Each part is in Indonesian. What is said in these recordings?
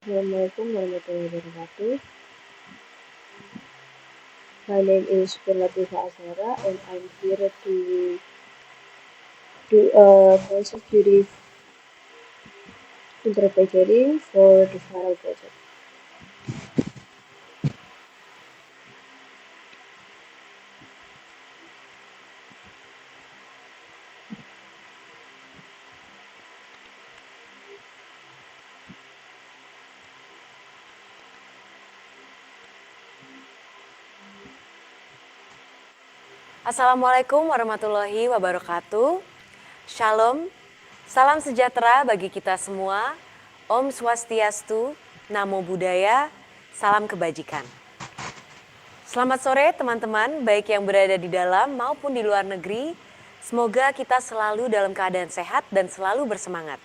Assalamualaikum warahmatullahi wabarakatuh. My name is Berlatifa Azhara and I'm here to do a consecutive interpreting for the final project. Assalamualaikum warahmatullahi wabarakatuh. Shalom, salam sejahtera bagi kita semua. Om Swastiastu, Namo Buddhaya, salam kebajikan. Selamat sore teman-teman, baik yang berada di dalam maupun di luar negeri. Semoga kita selalu dalam keadaan sehat dan selalu bersemangat.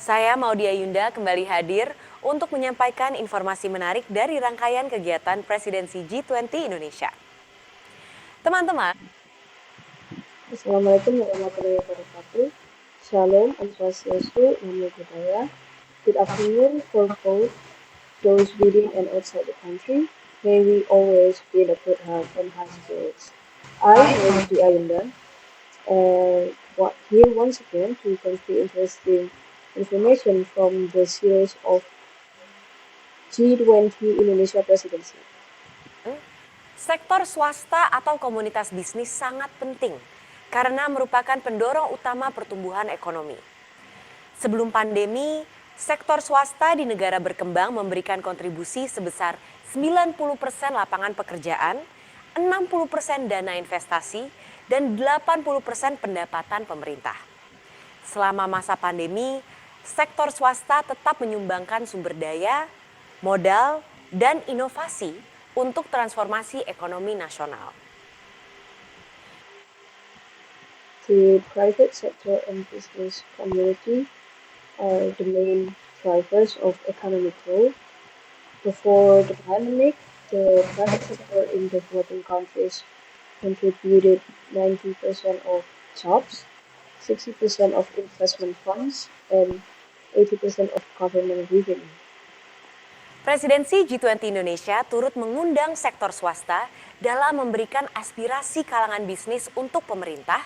Saya Maudia Yunda kembali hadir untuk menyampaikan informasi menarik dari rangkaian kegiatan Presidensi G20 Indonesia. Teman-teman, Assalamualaikum warahmatullahi wabarakatuh. Shalom, Om Swastiastu, Namo Buddhaya. Good afternoon for both those within and outside the country. May we always be in a good health and high spirits. I am Di Ayunda and here once again to convey interesting information from the series of G20 Indonesia Presidency. sektor swasta atau komunitas bisnis sangat penting karena merupakan pendorong utama pertumbuhan ekonomi. Sebelum pandemi, sektor swasta di negara berkembang memberikan kontribusi sebesar 90% lapangan pekerjaan, 60% dana investasi, dan 80% pendapatan pemerintah. Selama masa pandemi, sektor swasta tetap menyumbangkan sumber daya, modal, dan inovasi untuk transformasi ekonomi nasional. The private sector and business community are the main drivers of economic growth. Before the pandemic, the private sector in developing countries contributed 90% of jobs, 60% of investment funds, and 80% of government revenue. Presidensi G20 Indonesia turut mengundang sektor swasta dalam memberikan aspirasi kalangan bisnis untuk pemerintah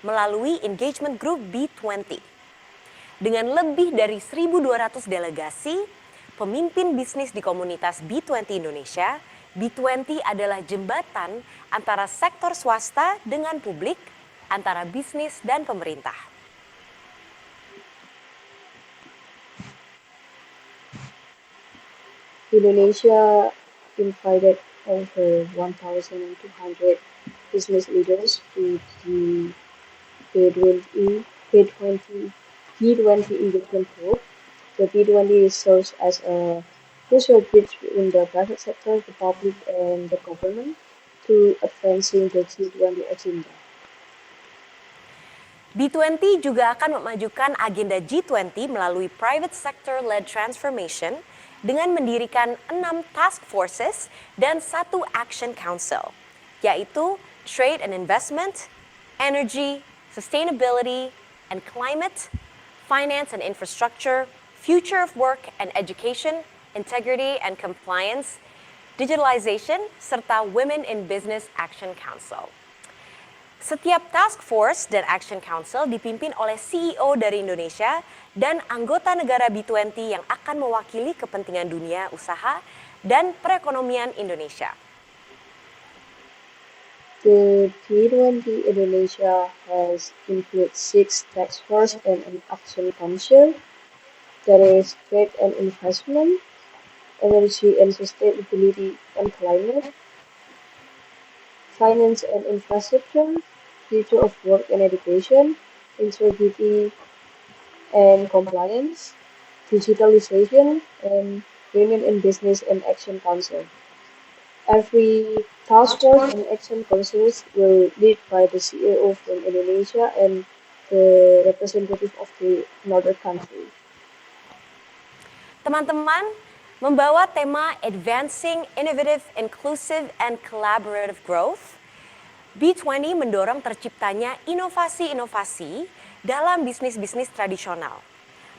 melalui engagement group B20. Dengan lebih dari 1.200 delegasi, pemimpin bisnis di komunitas B20 Indonesia, B20 adalah jembatan antara sektor swasta dengan publik, antara bisnis dan pemerintah. Indonesia invited over 1,200 business leaders to the B20, B20 engagement group. The B20 serves as a crucial bridge between the private sector, the public, and the government to advancing the G20 agenda. B20 juga akan memajukan agenda G20 melalui private sector-led transformation dengan mendirikan 6 task forces dan 1 action council, yaitu trade and investment, energy, sustainability and climate, finance and infrastructure, future of work and education, integrity and compliance, digitalization, serta Women in Business Action Council. Setiap task force dan action council dipimpin oleh CEO dari Indonesia dan anggota negara B20 yang akan mewakili kepentingan dunia usaha dan perekonomian Indonesia. The B20 Indonesia has included 6 task force and an action council. That is trade and investment, energy and sustainability and climate, finance and infrastructure, future of work and education, integrity and compliance, digitalization, and women in business and action council. Every task force and action councils will lead by the CEO from Indonesia and the representative of the another country. Teman-teman, membawa tema Advancing Innovative, Inclusive, and Collaborative Growth, B20 mendorong terciptanya inovasi-inovasi dalam bisnis-bisnis tradisional.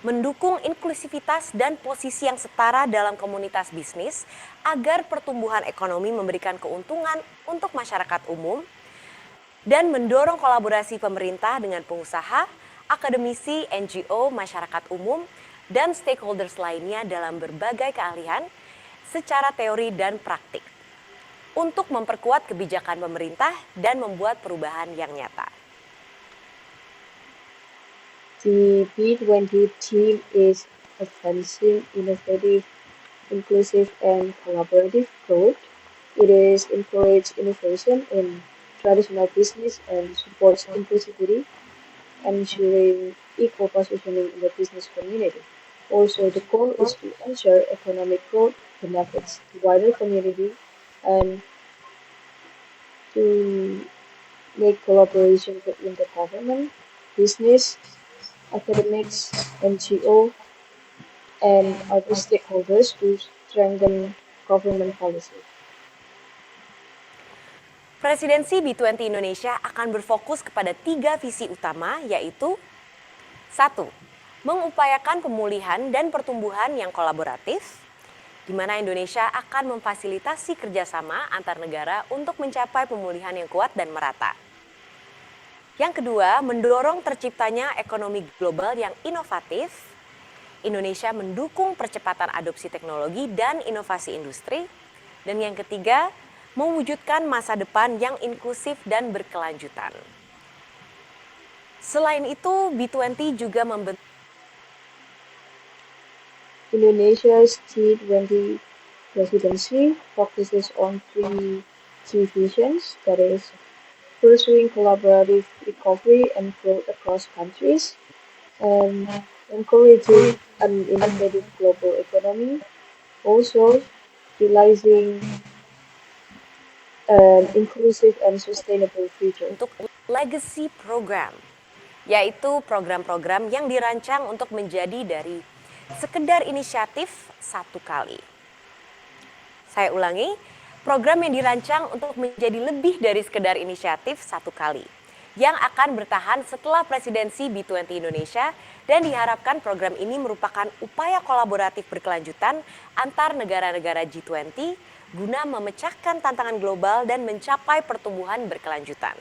mendukung inklusivitas dan posisi yang setara dalam komunitas bisnis agar pertumbuhan ekonomi memberikan keuntungan untuk masyarakat umum, dan mendorong kolaborasi pemerintah dengan pengusaha, akademisi, NGO, masyarakat umum, dan stakeholders lainnya dalam berbagai keahlian secara teori dan praktik untuk memperkuat kebijakan pemerintah dan membuat perubahan yang nyata. The B20 team is advancing innovative, inclusive, and collaborative growth. It is encourage innovation in traditional business and supports inclusivity, ensuring equal positioning in the business community. Also, the goal is to ensure economic growth benefits the wider community and to make collaboration between the government, business, academics, NGO, and other stakeholders to strengthen government policy. Presidensi B20 Indonesia akan berfokus kepada 3 visi utama, yaitu 1. Mengupayakan pemulihan dan pertumbuhan yang kolaboratif, di mana Indonesia akan memfasilitasi kerjasama antar negara untuk mencapai pemulihan yang kuat dan merata. Yang kedua, mendorong terciptanya ekonomi global yang inovatif. Indonesia mendukung percepatan adopsi teknologi dan inovasi industri. Dan yang ketiga, mewujudkan masa depan yang inklusif dan berkelanjutan. Selain itu, B20 juga membentuk Indonesia's G20 presidency focuses on 3 key visions, that is, pursuing collaborative recovery and growth across countries, and encouraging an innovative global economy, also realizing an inclusive and sustainable future. untuk legacy program, yaitu program-program yang dirancang untuk menjadi dari sekedar inisiatif satu kali. Saya ulangi, program yang dirancang untuk menjadi lebih dari sekedar inisiatif satu kali, yang akan bertahan setelah presidensi B20 Indonesia, dan diharapkan program ini merupakan upaya kolaboratif berkelanjutan antar negara-negara G20 guna memecahkan tantangan global dan mencapai pertumbuhan berkelanjutan.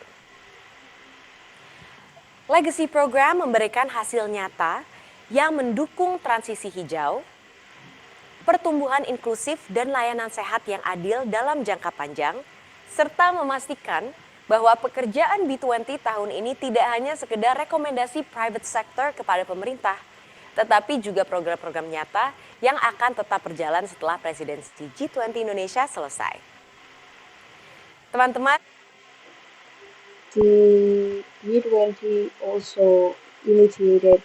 Legacy Program memberikan hasil nyata yang mendukung transisi hijau, pertumbuhan inklusif dan layanan sehat yang adil dalam jangka panjang, serta memastikan bahwa pekerjaan B20 tahun ini tidak hanya sekedar rekomendasi private sector kepada pemerintah, tetapi juga program-program nyata yang akan tetap berjalan setelah presidensi G20 Indonesia selesai. Teman-teman, The B20 also initiated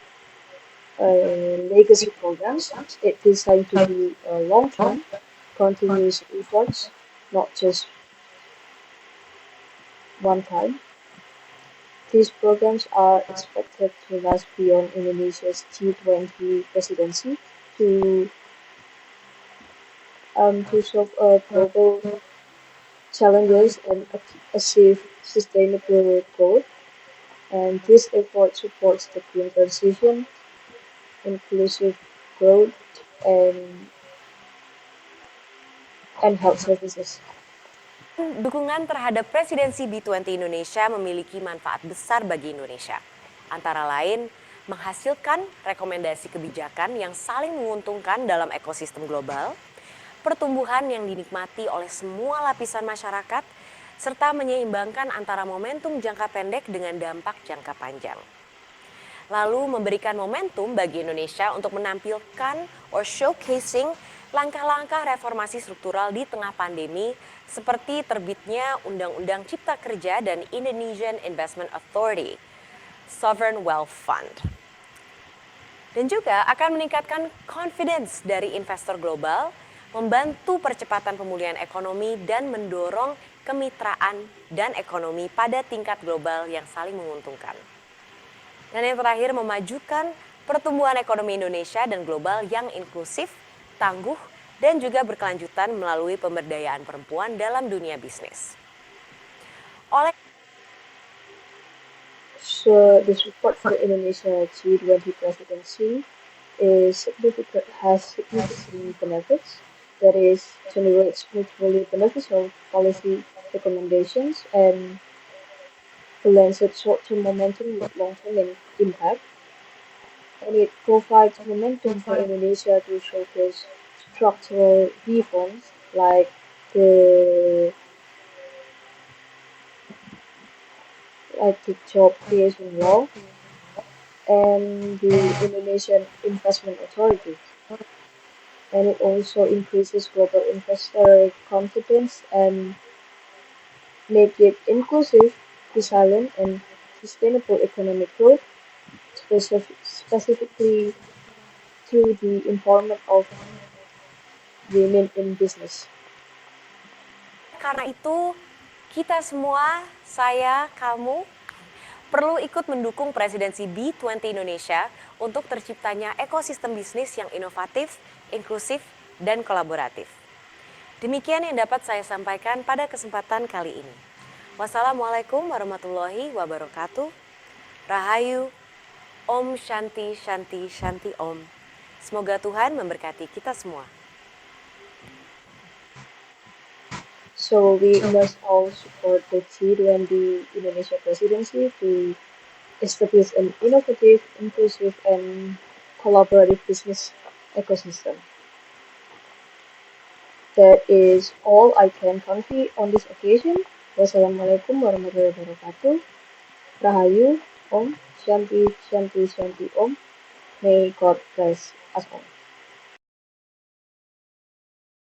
legacy programs. It's designed to be a long-term, continuous efforts, not just one time. These programs are expected to last beyond Indonesia's G20 presidency to solve global challenges and achieve sustainable growth. And this effort supports the green transition, inclusive growth, and health services. dukungan terhadap presidensi B20 Indonesia memiliki manfaat besar bagi Indonesia. Antara lain, menghasilkan rekomendasi kebijakan yang saling menguntungkan dalam ekosistem global, pertumbuhan yang dinikmati oleh semua lapisan masyarakat, serta menyeimbangkan antara momentum jangka pendek dengan dampak jangka panjang. Lalu memberikan momentum bagi Indonesia untuk menampilkan or showcasing langkah-langkah reformasi struktural di tengah pandemi, seperti terbitnya Undang-Undang Cipta Kerja dan Indonesian Investment Authority, Sovereign Wealth Fund. Dan juga akan meningkatkan confidence dari investor global, membantu percepatan pemulihan ekonomi, dan mendorong kemitraan dan ekonomi pada tingkat global yang saling menguntungkan. Dan yang terakhir, memajukan pertumbuhan ekonomi Indonesia dan global yang inklusif, tangguh, dan juga berkelanjutan melalui pemberdayaan perempuan dalam dunia bisnis. So the support for Indonesia G20 presidency has significant benefits, that is, generates mutually beneficial policy recommendations and balances short-term momentum with long-term impact, and it provides momentum for Indonesia to showcase structural reforms the like the job creation law and the Indonesian Investment Authority. And it also increases global investor confidence and make it inclusive, resilient, and sustainable economic growth, specifically through the empowerment of women in business. Karena itu, kita semua, saya, kamu, perlu ikut mendukung presidensi B20 Indonesia untuk terciptanya ekosistem bisnis yang inovatif, inklusif, dan kolaboratif. Demikian yang dapat saya sampaikan pada kesempatan kali ini. Wassalamualaikum warahmatullahi wabarakatuh. Rahayu, Om Shanti Shanti Shanti Om. Semoga Tuhan memberkati kita semua. So we must all support the G20 Indonesia presidency to establish an innovative, inclusive, and collaborative business ecosystem. That is all I can convey on this occasion. Wassalamualaikum warahmatullahi wabarakatuh. Rahayu, Om, Shanti, Shanti, Shanti, Om. May God bless us all.